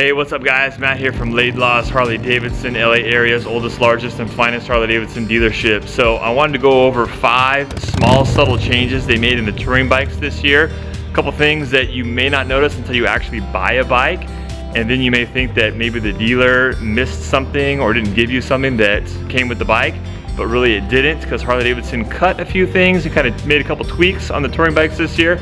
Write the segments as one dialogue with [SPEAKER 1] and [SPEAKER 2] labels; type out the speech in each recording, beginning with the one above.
[SPEAKER 1] Hey, what's up guys? Matt here from Laidlaw's Harley-Davidson, LA area's oldest, largest, and finest Harley-Davidson dealership. So I wanted to go over 5 small, subtle changes they made in the touring bikes this year. A couple things that you may not notice until you actually buy a bike, and then you may think that maybe the dealer missed something or didn't give you something that came with the bike, but really it didn't, because Harley-Davidson cut a few things and kind of made a couple tweaks on the touring bikes this year.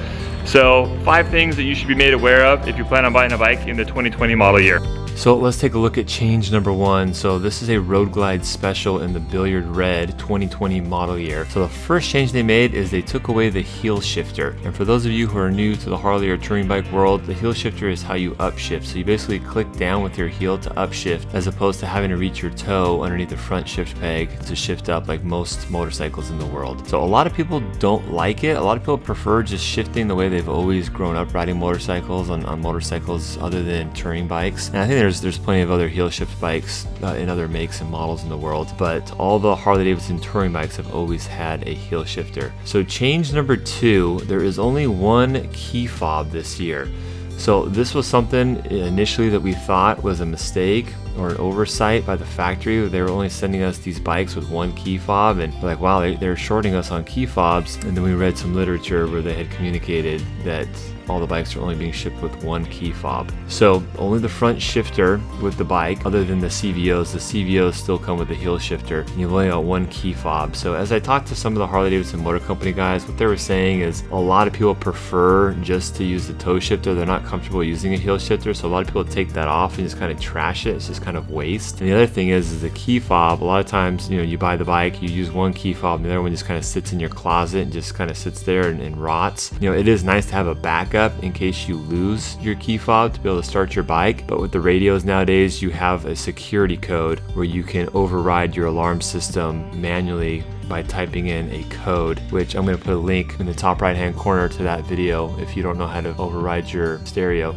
[SPEAKER 1] So 5 things that you should be made aware of if you plan on buying a bike in the 2020 model year.
[SPEAKER 2] So let's take a look at change number 1. So this is a Road Glide Special in the Billiard Red 2020 model year. So the first change they made is they took away the heel shifter. And for those of you who are new to the Harley or touring bike world, the heel shifter is how you upshift. So you basically click down with your heel to upshift, as opposed to having to reach your toe underneath the front shift peg to shift up like most motorcycles in the world. So a lot of people don't like it. A lot of people prefer just shifting the way they've always grown up riding motorcycles on motorcycles other than touring bikes. And I think there's plenty of other heel shift bikes in other makes and models in the world, but all the Harley-Davidson touring bikes have always had a heel shifter. So change number 2, there is only one key fob this year. So this was something initially that we thought was a mistake or an oversight by the factory. They were only sending us these bikes with one key fob, and we're like, wow, they're shorting us on key fobs. And then we read some literature where they had communicated that all the bikes are only being shipped with one key fob. So only the front shifter with the bike, other than the CVOs still come with the heel shifter, and you've only got one key fob. So as I talked to some of the Harley-Davidson Motor Company guys, what they were saying is a lot of people prefer just to use the toe shifter. They're not comfortable using a heel shifter, so a lot of people take that off and just kind of trash it. It's just kind of waste. And the other thing is the key fob. A lot of times, you buy the bike, you use one key fob, and the other one just kind of sits in your closet and just kind of sits there and rots. It is nice to have a backup in case you lose your key fob to be able to start your bike. But with the radios nowadays, you have a security code where you can override your alarm system manually by typing in a code, which I'm going to put a link in the top right hand corner to that video if you don't know how to override your stereo.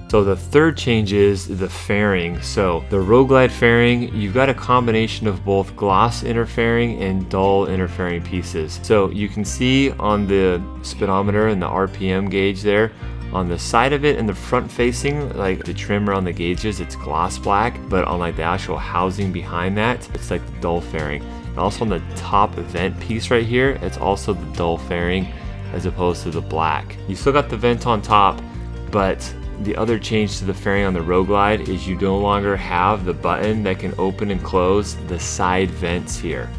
[SPEAKER 2] So the third change is the fairing. So the Road Glide fairing, you've got a combination of both gloss inner fairing and dull inner fairing pieces. So you can see on the speedometer and the RPM gauge there, on the side of it and the front facing, like the trim around the gauges, it's gloss black, but on like the actual housing behind that, it's like the dull fairing. And also on the top vent piece right here, it's also the dull fairing as opposed to the black. You still got the vent on top, but the other change to the fairing on the Road Glide is you no longer have the button that can open and close the side vents here.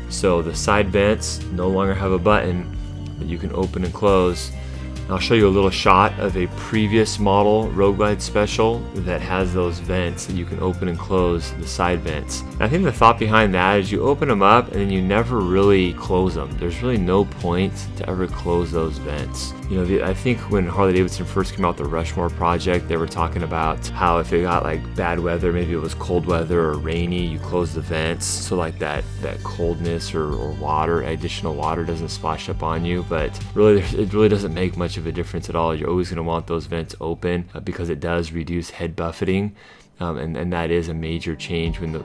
[SPEAKER 2] So the side vents no longer have a button that you can open and close. I'll show you a little shot of a previous model Road Glide Special that has those vents that you can open and close the side vents. And I think the thought behind that is you open them up and then you never really close them. There's really no point to ever close those vents. I think when Harley-Davidson first came out with the Rushmore project, they were talking about how if it got like bad weather, maybe it was cold weather or rainy, you close the vents so like that coldness or water, additional water doesn't splash up on you. But really, it really doesn't make much of a difference at all. You're always going to want those vents open because it does reduce head buffeting. And that is a major change when the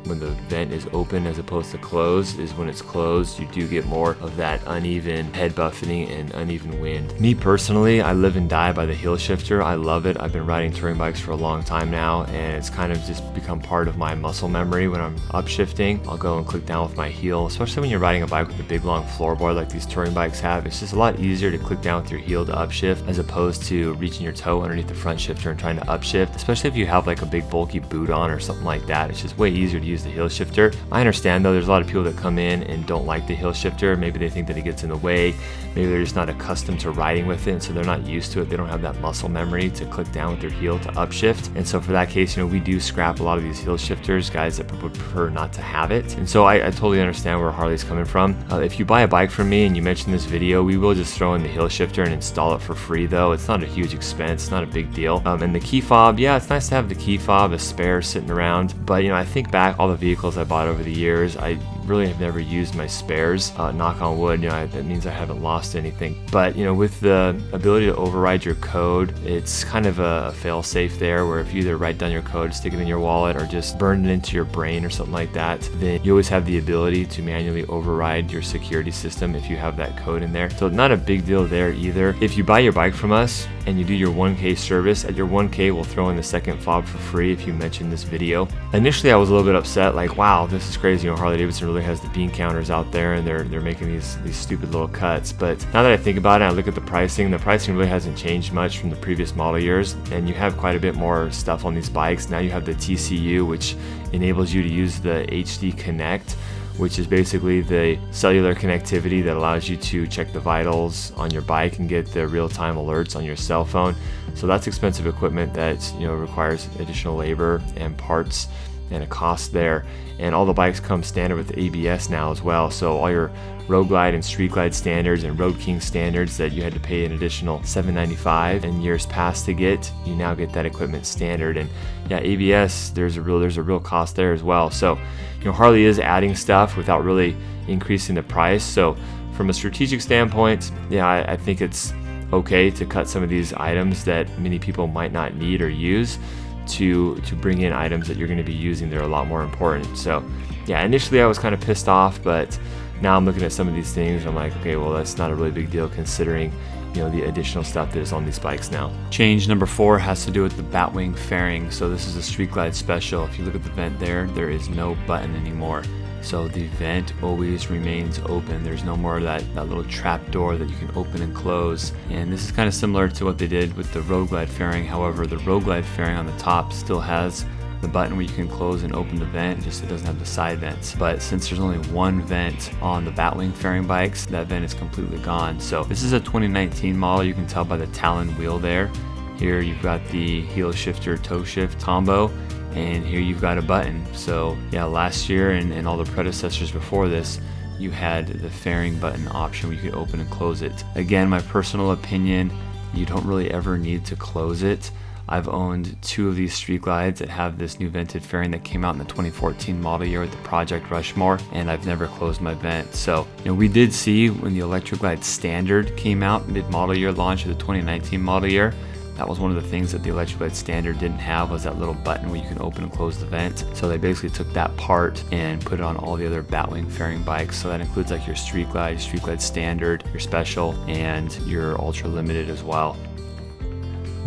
[SPEAKER 2] vent is open as opposed to closed. Is when it's closed, you do get more of that uneven head buffeting and uneven wind. Me personally, I live and die by the heel shifter. I love it. I've been riding touring bikes for a long time now, and it's kind of just become part of my muscle memory. When I'm upshifting, I'll go and click down with my heel, especially when you're riding a bike with a big long floorboard like these touring bikes have. It's just a lot easier to click down with your heel to upshift as opposed to reaching your toe underneath the front shifter and trying to upshift, especially if you have like a big bulky boot on or something like that. It's just way easier to use the heel shifter. I understand though, there's a lot of people that come in and don't like the heel shifter. Maybe they think that it gets in the way. Maybe they're just not accustomed to riding with it, and so they're not used to it. They don't have that muscle memory to click down with their heel to upshift. And so for that case, we do scrap a lot of these heel shifters, guys that would prefer not to have it. And so I totally understand where Harley's coming from. If you buy a bike from me and you mention this video, we will just throw in the heel shifter and install it for free though. It's not a huge expense, it's not a big deal. And the key fob, yeah, it's nice to have the key fob, a spare sitting around, but I think back all the vehicles I bought over the years, I really have never used my spares. Knock on wood, that means I haven't lost anything. But with the ability to override your code, it's kind of a fail-safe there, where if you either write down your code, stick it in your wallet, or just burn it into your brain or something like that, then you always have the ability to manually override your security system if you have that code in there. So not a big deal there either. If you buy your bike from us and you do your 1K service, at your 1K we'll throw in the second fob for free if you mention this video. Initially I was a little bit upset, like, wow, this is crazy. Harley-Davidson really has the bean counters out there, and they're making these stupid little cuts. But now that I think about it, I look at the pricing really hasn't changed much from the previous model years, and you have quite a bit more stuff on these bikes. Now you have the TCU, which enables you to use the HD Connect, which is basically the cellular connectivity that allows you to check the vitals on your bike and get the real-time alerts on your cell phone. So that's expensive equipment that requires additional labor and parts and a cost there. And all the bikes come standard with ABS now as well, so all your Road Glide and Street Glide standards and Road King standards that you had to pay an additional $795 in years past to get, you now get that equipment standard. And yeah, ABS, there's a real cost there as well. So Harley is adding stuff without really increasing the price. So from a strategic standpoint, yeah, I think it's okay to cut some of these items that many people might not need or use, to bring in items that you're going to be using that are a lot more important. So yeah, initially I was kind of pissed off, but now I'm looking at some of these things and I'm like, okay, well, that's not a really big deal considering the additional stuff that is on these bikes now. Change number 4 has to do with the Batwing fairing. So this is a Street Glide special. If you look at the vent there is no button anymore. So the vent always remains open. There's no more of that little trap door that you can open and close. And this is kind of similar to what they did with the Road Glide fairing. However, the Road Glide fairing on the top still has the button where you can close and open the vent, just it doesn't have the side vents. But since there's only one vent on the Batwing fairing bikes, that vent is completely gone. So this is a 2019 model. You can tell by the Talon wheel there. Here you've got the heel shifter toe shift combo, and here you've got a button. So yeah, last year and all the predecessors before this, you had the fairing button option where you could open and close it. Again, my personal opinion, you don't really ever need to close it. I've owned 2 of these Street Glides that have this new vented fairing that came out in the 2014 model year with the Project Rushmore, and I've never closed my vent. So we did see when the Electric Glide Standard came out mid-model year launch of the 2019 model year, that was one of the things that the Electric Glide Standard didn't have, was that little button where you can open and close the vent. So they basically took that part and put it on all the other Batwing fairing bikes. So that includes like your Street Glide Standard, your Special, and your Ultra Limited as well.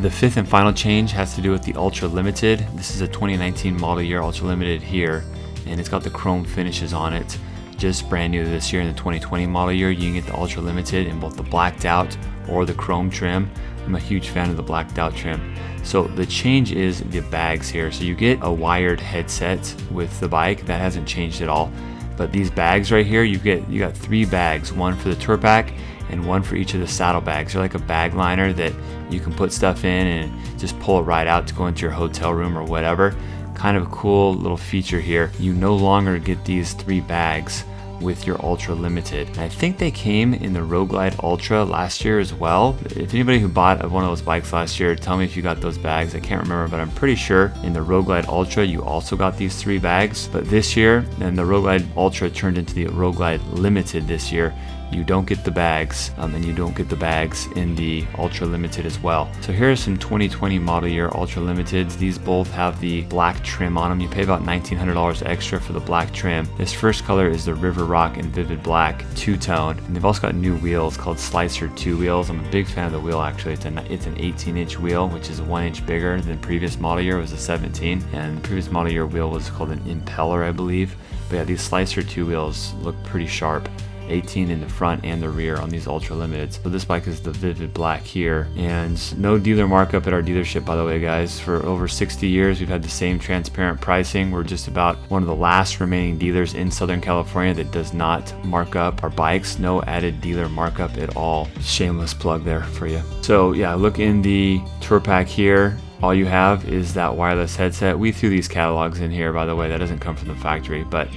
[SPEAKER 2] The 5th and final change has to do with the Ultra Limited. This is a 2019 model year Ultra Limited here, and it's got the chrome finishes on it. Just brand new this year in the 2020 model year, you can get the Ultra Limited in both the blacked out or the chrome trim. I'm a huge fan of the blacked out trim. So the change is the bags here. So you get a wired headset with the bike. That hasn't changed at all. But these bags right here, you got 3 bags, one for the tour pack and one for each of the saddle bags. They're like a bag liner that you can put stuff in and just pull it right out to go into your hotel room or whatever. Kind of a cool little feature here. You no longer get these 3 bags with your Ultra Limited. I think they came in the Road Glide Ultra last year as well. If anybody who bought one of those bikes last year, tell me if you got those bags. I can't remember, but I'm pretty sure in the Road Glide Ultra you also got these 3 bags. But this year, and the Road Glide Ultra turned into the Road Glide Limited this year, you don't get the bags, and you don't get the bags in the Ultra Limited as well. So here are some 2020 model year Ultra Limiteds. These both have the black trim on them. You pay about $1,900 extra for the black trim. This first color is the River Rock and Vivid Black two-tone, and they've also got new wheels called Slicer 2 wheels. I'm a big fan of the wheel actually. It's an 18-inch wheel, which is 1 inch bigger than previous model year. It was a 17, and the previous model year wheel was called an Impeller, I believe. But yeah, these Slicer 2 wheels look pretty sharp. 18 in the front and the rear on these Ultra Limiteds. So this bike is the Vivid Black here, and no dealer markup at our dealership, by the way, guys. For over 60 years we've had the same transparent pricing. We're just about one of the last remaining dealers in Southern California that does not mark up our bikes. No added dealer markup at all. Shameless plug there for you. So yeah, look in the tour pack here. All you have is that wireless headset. We threw these catalogs in here, by the way. That doesn't come from the factory, but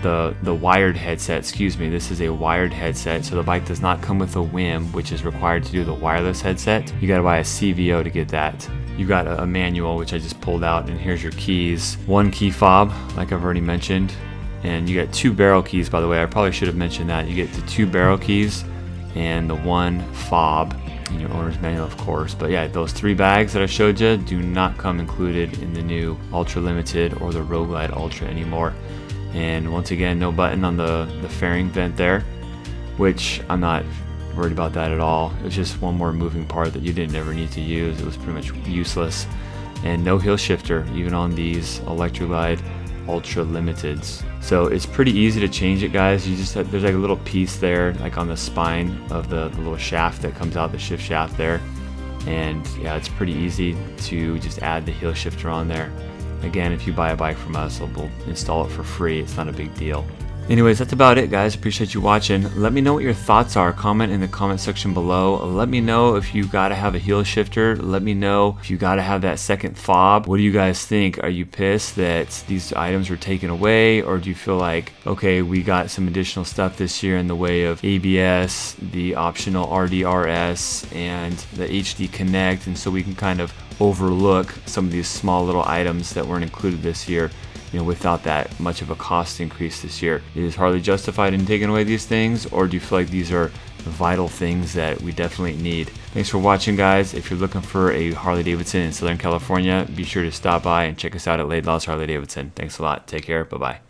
[SPEAKER 2] the wired headset, this is a wired headset. So the bike does not come with a WIM, which is required to do the wireless headset. You got to buy a CVO to get that. You got a manual, which I just pulled out, and here's your keys. 1 key fob, like I've already mentioned, And you get 2 barrel keys, by the way. I probably should have mentioned that. You get the 2 barrel keys and the 1 fob in your owner's manual, of course. But yeah, those 3 bags that I showed you do not come included in the new Ultra Limited or the Road Glide Ultra anymore. And once again, no button on the fairing vent there, which I'm not worried about that at all. It was just one more moving part that you didn't ever need to use. It was pretty much useless. And no hill shifter, even on these Electroglide Ultra Limiteds. So it's pretty easy to change it, guys. You just have, there's like a little piece there, like on the spine of the little shaft that comes out, the shift shaft there. And yeah, it's pretty easy to just add the hill shifter on there. Again, if you buy a bike from us, we'll install it for free. It's not a big deal. Anyways, that's about it, guys. Appreciate you watching. Let me know what your thoughts are. Comment in the comment section below. Let me know if you gotta have a heel shifter. Let me know if you gotta have that second fob. What do you guys think? Are you pissed that these items were taken away, or do you feel like, okay, we got some additional stuff this year in the way of ABS, the optional RDRS, and the HD Connect, and so we can kind of overlook some of these small little items that weren't included this year, you know, without that much of a cost increase this year? Is Harley justified in taking away these things, or do you feel like these are vital things that we definitely need? Thanks for watching, guys. If you're looking for a Harley-Davidson in Southern California, be sure to stop by and check us out at Laidlaw's Harley-Davidson. Thanks a lot. Take care. Bye-bye.